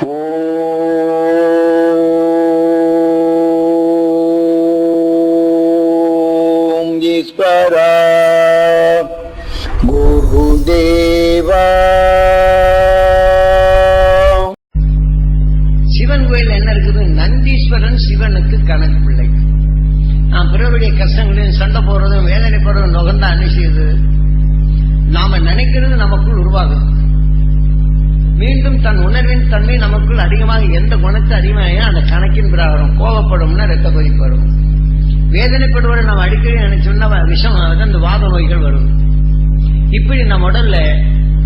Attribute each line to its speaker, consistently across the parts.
Speaker 1: ஓம் ஈஸ்வரா குருதேவா.
Speaker 2: சிவன் கோயில் என்ன இருக்குது? நந்தீஸ்வரன் சிவனுக்கு கணக்கு பிள்ளை. நாம் பிறருடைய கஷ்டங்களையும் சண்டை போடுறதும் வேதனை போடுறதும் நுகர்ந்தா என்ன செய்யுது? நாம நினைக்கிறது நமக்குள் உருவாகுது. மீண்டும் தன் உணர்வின் தன்மை நமக்குள் அதிகமாக எந்த குணத்தை அதிகமாக அந்த கணக்கின் பிரகாரம் கோபப்படும்னா ரத்த கொதிப்பு வரும். வேதனைப்படுவதை நாம் அடிக்கடி நினைச்சோம்னா விஷம் அந்த வாத நோய்கள் வரும். இப்படி நம்ம உடல்ல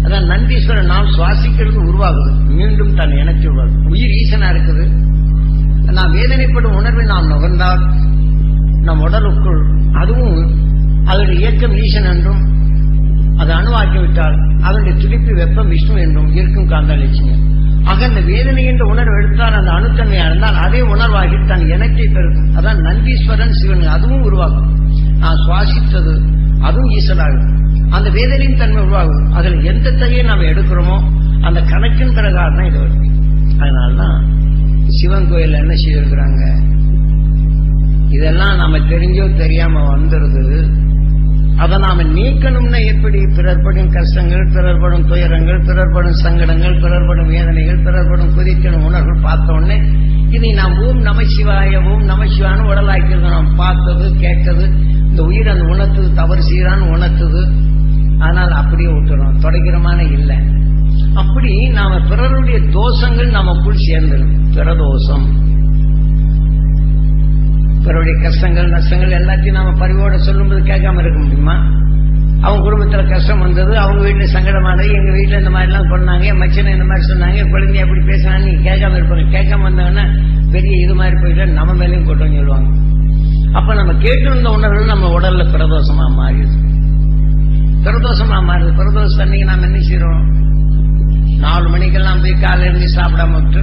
Speaker 2: அதான் நந்தீஸ்வரன் நாம் சுவாசிக்கிறது உருவாகுது. மீண்டும் தன் இணைச்சி உருவாகுது. உயிர் ஈசனா இருக்குது. நாம் வேதனைப்படும் உணர்வை நாம் நுகர்ந்தால் நம் உடலுக்குள் அதுவும் அதனுடைய இயக்கம் ஈசன் என்றும் அதை அணுவாக்கிவிட்டால் அதனுடைய துடிப்பு வெப்பம் விஷ்ணு என்றும் இருக்கும் காந்தலட்சுமி. ஆக அந்த வேதனை என்ற உணர்வு எடுத்தால் அந்த அணுத்தன்மையா இருந்தால் அதே உணர்வாகி தன் இனத்தை பெருக்கும். அதான் நந்தீஸ்வரன் சிவன் அதுவும் உருவாகும். நான் சுவாசித்தது அதுவும் ஈசனாகும். அந்த வேதனையின் தன்மை உருவாகும். அதில் எந்த தகையை நாம் எடுக்கிறோமோ அந்த கணக்கின் பிரகாரம் தான் இது வரும். அதனால்தான் சிவன் கோயில் என்ன செய்திருக்கிறாங்க, இதெல்லாம் நாம தெரிஞ்சோ தெரியாம வந்துருது. அதை நாம நீக்கணும்னா எப்படி? பிறர்படும் கஷ்டங்கள், பிறர்படும் துயரங்கள், பிறர்படும் சங்கடங்கள், பிறர்படும் வேதனைகள், பிறர்படும் குதிக்கணும் உணர்வுகள் பார்த்த உடனே இதை நாம் ஓம் நமசிவாய ஓம் நமசிவான்னு உடலாக்கிருக்கோம். நாம் பார்த்தது கேட்டது இந்த உயிர் அந்த உணர்த்துது, தவறு செய்யறான்னு உணர்த்துது. ஆனால் அப்படியே விட்டுறோம், தொடக்கிறமான இல்லை. அப்படி நாம பிறருடைய தோஷங்கள் நமக்குள் சேர்ந்துடும். பிறதோஷம், பிறருடைய கஷ்டங்கள் நஷ்டங்கள் எல்லாத்தையும் நாம பரிவோட சொல்லும்போது கேட்காம இருக்க முடியுமா? அவங்க குடும்பத்துல கஷ்டம் வந்தது, அவங்க வீட்டுல சங்கடமானது, எங்க வீட்டுல இந்த மாதிரி எல்லாம் பண்ணாங்க, என் மச்சனை இந்த மாதிரி சொன்னாங்க, குழந்தைய அப்படி பேசினான்னு நீங்க கேட்காம இருப்பாங்க. கேட்காம வந்தாங்கன்னா பெரிய இது மாதிரி போயிட்டு நம்ம மேலேயும் கொட்டம் சொல்லுவாங்க. அப்ப நம்ம கேட்டிருந்த உணர்வுகள் நம்ம உடல்ல பிரதோஷமா மாறிடுது. பிரதோஷமா மாறுது. பிரதோஷம் அன்னைக்கு நாம் என்ன செய்யறோம்? 4 மணிக்கெல்லாம் போய் காலையில இருந்து சாப்பிடாம விட்டு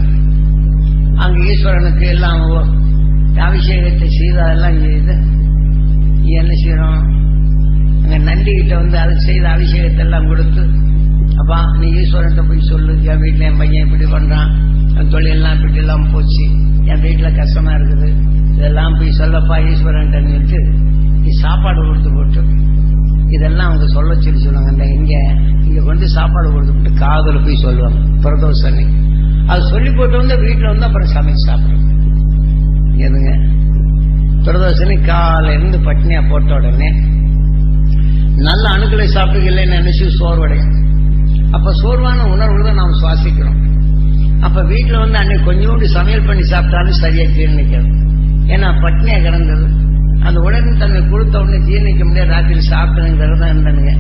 Speaker 2: அங்க ஈஸ்வரனுக்கு எல்லாம் அபிஷேகத்தை செய்து அதெல்லாம் செய்து என்ன செய்யறோம்? அங்க நந்தி கிட்ட வந்து அது செய்த அபிஷேகத்தை எல்லாம் கொடுத்து, அப்பா நீ ஈஸ்வரன்ட்ட போய் சொல்லு, என் வீட்டுல என் பையன் இப்படி பண்றான், என் தொழிலெல்லாம் இப்படி எல்லாம் போச்சு, என் வீட்டுல கஷ்டமா இருக்குது, இதெல்லாம் போய் சொல்லப்பா ஈஸ்வரன்ட்டு நீ சாப்பாடு கொடுத்து போட்டு இதெல்லாம் அவங்க சொல்ல சொல்லி சொல்லுவாங்க. அந்த இங்க கொண்டு சாப்பாடு கொடுத்து போட்டு காதல போய் சொல்லுவாங்க பிரதோஷனி. அது சொல்லி போட்டு வந்து வீட்டுல வந்து அப்புறம் சமைச்சு சாப்பிடுவோம். எதுங்க பிரதோஷனி காலையில இருந்து பட்னியா போட்ட உடனே நல்ல அணுக்களை சாப்பிட்டுக்கலன்னு நினைச்சு சோர்வடையும். அப்ப சோர்வான உணர்வு தான் நாம் சுவாசிக்கிறோம். அப்ப வீட்டுல வந்து அன்னைக்கு கொஞ்சோண்டு சமையல் பண்ணி சாப்பிட்டாலும் சரியா ஜீர்ணிக்கணும். ஏன்னா பட்னியா கிடந்தது அந்த உடனே தன்னை கொடுத்த உடனே ஜீர்ணிக்க முடியாது. ராத்திரி சாப்பிட்டுங்கிறது தான் இருந்தனுங்க.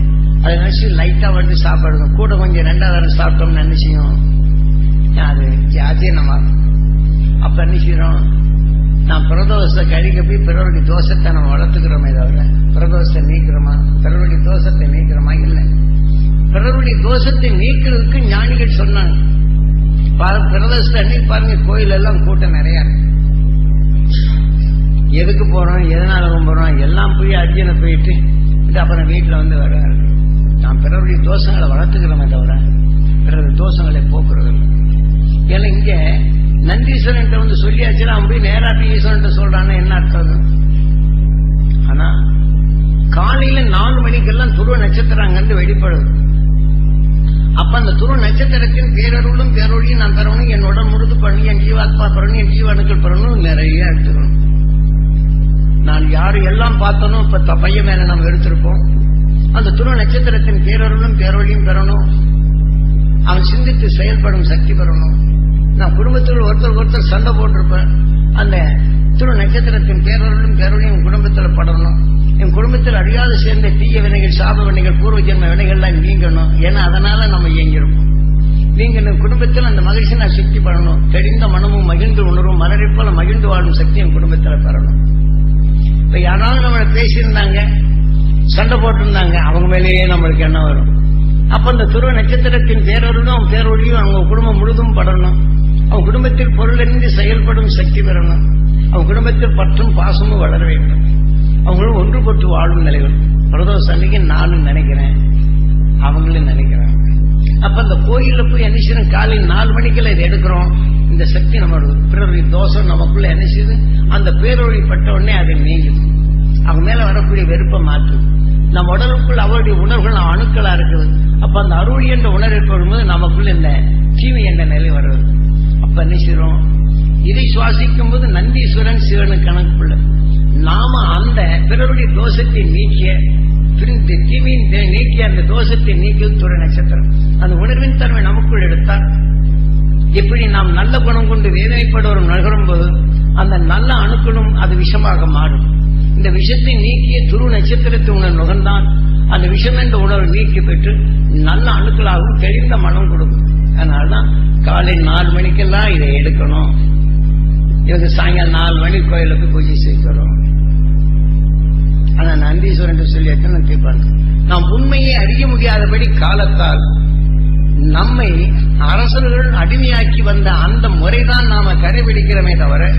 Speaker 2: அதை நினைச்சு லைட்டா வந்து சாப்பிடுங்க. கூட கொஞ்சம் 2வது சாப்பிட்டோம்னு என்ன செய்யும்? அது அஜீரணமாகும். அப்ப என்ன செய்யறோம்? நான் பிரதோஷத்தை கழிக்க போய் பிறருடைய தோஷத்தை நம்ம வளர்த்துக்கிறோமே தவிர பிரதோஷத்தை நீக்கிறோமா? பிறருடைய தோஷத்தை நீக்கிறோமா? இல்லை. பிறருடைய தோஷத்தை நீக்கிறதுக்கு ஞானிகள் சொன்னாங்க. பிரதோஷத்தை அன்னைக்கு பாருங்க கோயில் எல்லாம் கூட்டம் நிறைய இருக்கு. எதுக்கு போறோம், எதனால போறோம், எல்லாம் போய் அர்ஜுனை போயிட்டு அப்புறம் வீட்டுல வந்து வர நான் பிறருடைய தோஷங்களை வளர்த்துக்கிறோமே தவிர பிறருடைய தோஷங்களை போக்குறது. ஏன்னா இங்க நந்தீஸ்வரன் வந்து சொல்லியாச்சுன்னா அவன் போய் நேரா ஈஸ்வரன் சொல்றான்னு என்ன அர்த்தம்? ஆனா காலையில 4 மணிக்கெல்லாம் துருவ நட்சத்திரங்க வெளிப்படுது. அப்ப அந்த துருவ நட்சத்திரத்தின் பேரருளும் பேரொழியும் நான் பெறணும், என் உடல் முழுது பண்ணி என் ஜீவாத்மா பெறணும், என் ஜீவனுக்கள் பெறணும், நிறைய எடுத்துக்கணும். நான் யாரு எல்லாம் பார்த்தனோ இப்ப பையன் மேல நம்ம எடுத்திருப்போம். அந்த துருவ நட்சத்திரத்தின் பேரருளும் பேரொழியும் பெறணும், அவன் சிந்தித்து செயல்படும் சக்தி பெறணும். நான் குடும்பத்தில் ஒருத்தர் சண்டை போட்டிருப்பேன். அந்த துருவ நட்சத்திரத்தின் பேரருளும் பேரொழியும் குடும்பத்தில் படணும். என் குடும்பத்தில் அறியாது சேர்ந்த தீய வினைகள், சாப வினைகள், பூர்வ ஜென்ம வினைகள்லாம் நீங்கணும். ஏன்னா அதனால நம்ம இயங்கிருப்போம். நீங்க குடும்பத்தில் அந்த மகிழ்ச்சி நான் சக்தி பண்ணணும். தெளிந்த மனமும் மகிழ்ந்து உணர்வும் மலரைப்போல மகிழ்ந்து வாழும் சக்தி என் குடும்பத்தில் பெறணும். இப்ப யாராவது நம்மளை பேசியிருந்தாங்க, சண்டை போட்டிருந்தாங்க, அவங்க மேலேயே நம்மளுக்கு என்ன வரும்? அப்ப அந்த துருவ நட்சத்திரத்தின் பேரொருளும் பேரொழியும் அவங்க குடும்பம் முழுதும் படணும். அவங்க குடும்பத்தில் பொருளின்றி செயல்படும் சக்தி பெறணும். அவங்க குடும்பத்தில் பற்றும் பாசமும் வளர வேண்டும். அவங்களும் ஒன்றுபட்டு வாழும் நிலைகள். பிரதோஷ அன்னைக்கு நானும் நினைக்கிறேன், அவங்களும் நினைக்கிறாங்க. அப்ப அந்த கோயில்ல போய் என்ன செய்யணும், காலையில் 4 மணிக்கெல்லாம் இதை எடுக்கிறோம். இந்த சக்தி நம்மளோட பிறருடைய தோஷம் நமக்குள்ள என்ன செய்யுது, அந்த பேரொழி பட்ட உடனே அதை நீங்குது. அவங்க மேல வரக்கூடிய வெறுப்பை மாற்றுது. நம்ம உடலுக்குள் அவருடைய உணர்வுகள் அணுக்களா இருக்குது. அப்ப அந்த அருள் என்ற உணர்வு வரும்போது நமக்குள்ள இந்த தீமை என்ற நிலை வருது. அப்ப என்ன செய்யறோம், இதை சுவாசிக்கும் போது நந்தீஸ்வரன் சிவனு கணக்குள்ள நாம அந்த பிறருடைய தோஷத்தை நீக்கிய தீமையின் நீக்கிய அந்த தோஷத்தை நீக்கியது துறை நட்சத்திரம். அந்த உணர்வின் தன்மை நமக்குள் எடுத்தால் எப்படி நாம் நல்ல குணம் கொண்டு வேதனைப்படுவரும் நகரும் போது அந்த நல்ல அணுக்களும் அது விஷமாக மாறும். இந்த விஷத்தை நீக்கிய துரு நட்சத்திரத்தை உணர் நுகர்ந்தான் அந்த விஷம் என்ற உணர்வு நீக்கி பெற்று நல்ல அணுக்களாகவும் தெளிந்த மனம் கொடுக்கும். அதனால்தான் காலை 4 மணிக்கெல்லாம் இதை எடுக்கணும். இவங்க சாயங்காலம் 4 மணி கோயிலுக்கு பூஜை செய்கிறோம். ஆனா நந்தீஸ்வரன் சொல்லி எத்தனை கேட்பாங்க. நாம் உண்மையை அறிய முடியாதபடி காலத்தால் நம்மை அரசர்கள் அடிமையாக்கி வந்த அந்த முறைதான் நாம கடைபிடிக்கிறோமே தவிர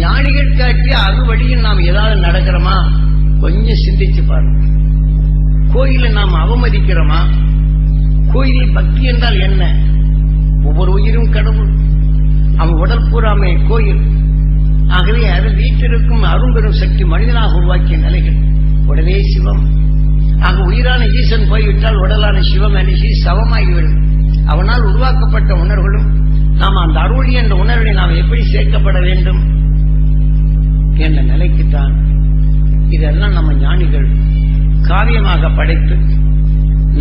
Speaker 2: ஞானிகள் காட்டி அது வழியில் நாம் ஏதாவது நடக்கிறோமா கொஞ்சம் சிந்திச்சு பாருங்க. கோயிலை நாம் அவமதிக்கிறோமா? கோயிலில் பக்தி என்றால் என்ன? ஒவ்வொரு உயிரும் கடவுள், அவன் உடல் பூராமே கோயில். ஆகவே அது வீட்டிற்கும் அரும்பெரும் சக்தி மனிதனாக உருவாக்கிய நிலைகள். உடலே சிவம். ஆக உயிரான ஈசன் போய்விட்டால் உடலான சிவம் அணிசி சவமாகிவிடும். அவனால் உருவாக்கப்பட்ட உணர்வுகளும் நாம் அந்த அருள் என்ற உணர்வை நாம் எப்படி சேர்க்கப்பட வேண்டும் என்ற நிலைக்குத்தான் இதெல்லாம் நம்ம ஞானிகள் காரியமாக படைத்து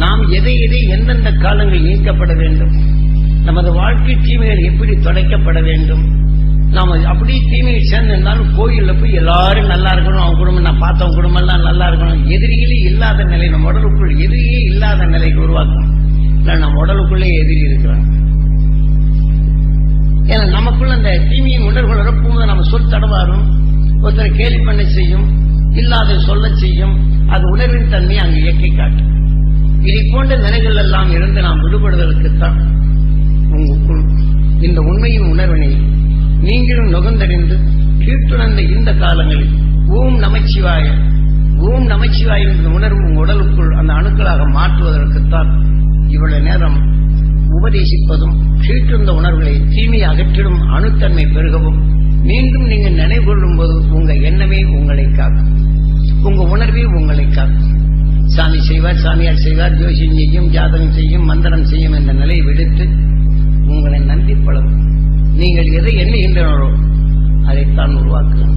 Speaker 2: நாம் எதை எதை எந்தெந்த காலங்களில் நீக்கப்பட வேண்டும், நமது வாழ்க்கை தீமைகள் எப்படி தொலைக்கப்பட வேண்டும். நாம அப்படி தீமையை சேர்ந்திருந்தாலும் கோயில்ல போய் எல்லாரும் நல்லா இருக்கணும், அவங்க குடும்பம் நான் பார்த்தவங்க குடும்பம் எல்லாம் நல்லா இருக்கணும். எதிரிகளே இல்லாத நிலை, நம்ம உடலுக்குள் எதிரியே இல்லாத நிலைக்கு உருவாக்கும். இல்லை நம்ம உடலுக்குள்ளே எதிரி இருக்கிறாங்க. ஏன்னா நமக்குள்ள அந்த தீமையின் உணர்வுகள் இறப்பும்போது நம்ம சொல் தடவாரும், ஒருத்தரை கேலி பண்ண செய்யும், இல்லாத சொல்ல செய்யும். அது உணர்வின் தன்மையை அங்கு இயக்கி காட்டும். இதை போன்ற நிலைகள் எல்லாம் இருந்து நாம் விடுபடுவதற்குத்தான் உங்களுக்குள் இந்த உண்மையின் உணர்வினை நீங்களும் நுகர்ந்தறிந்து கீழ்த்துணர்ந்த இந்த காலங்களில் ஓம் நமச்சிவாய ஓம் நமச்சிவாய என்ற உணர்வு உங்கள் உடலுக்குள் அந்த அணுக்களாக மாற்றுவதற்குத்தான் இவ்வளவு நேரம் உபதேசிப்பதும் கீழ்த்திருந்த உணர்வுகளை தீமையை அகற்றிடும் அணுத்தன்மை பெருகவும் மீண்டும் நீங்கள் நினைவு கொள்ளும் போது உங்க எண்ணமே உங்களை காக்கும், உங்க உணர்வே உங்களை காக்கும். சாமி செய்வார், சாமியார் செய்வார், ஜோசியம் செய்யும், ஜாதகம் செய்யும், மந்திரம் செய்யும் என்ற நிலையை விடுத்து உங்களை நன்றி பழகும். நீங்கள் எதை எண்ணுகின்றனரோ அதைத்தான் உருவாக்குங்கள்.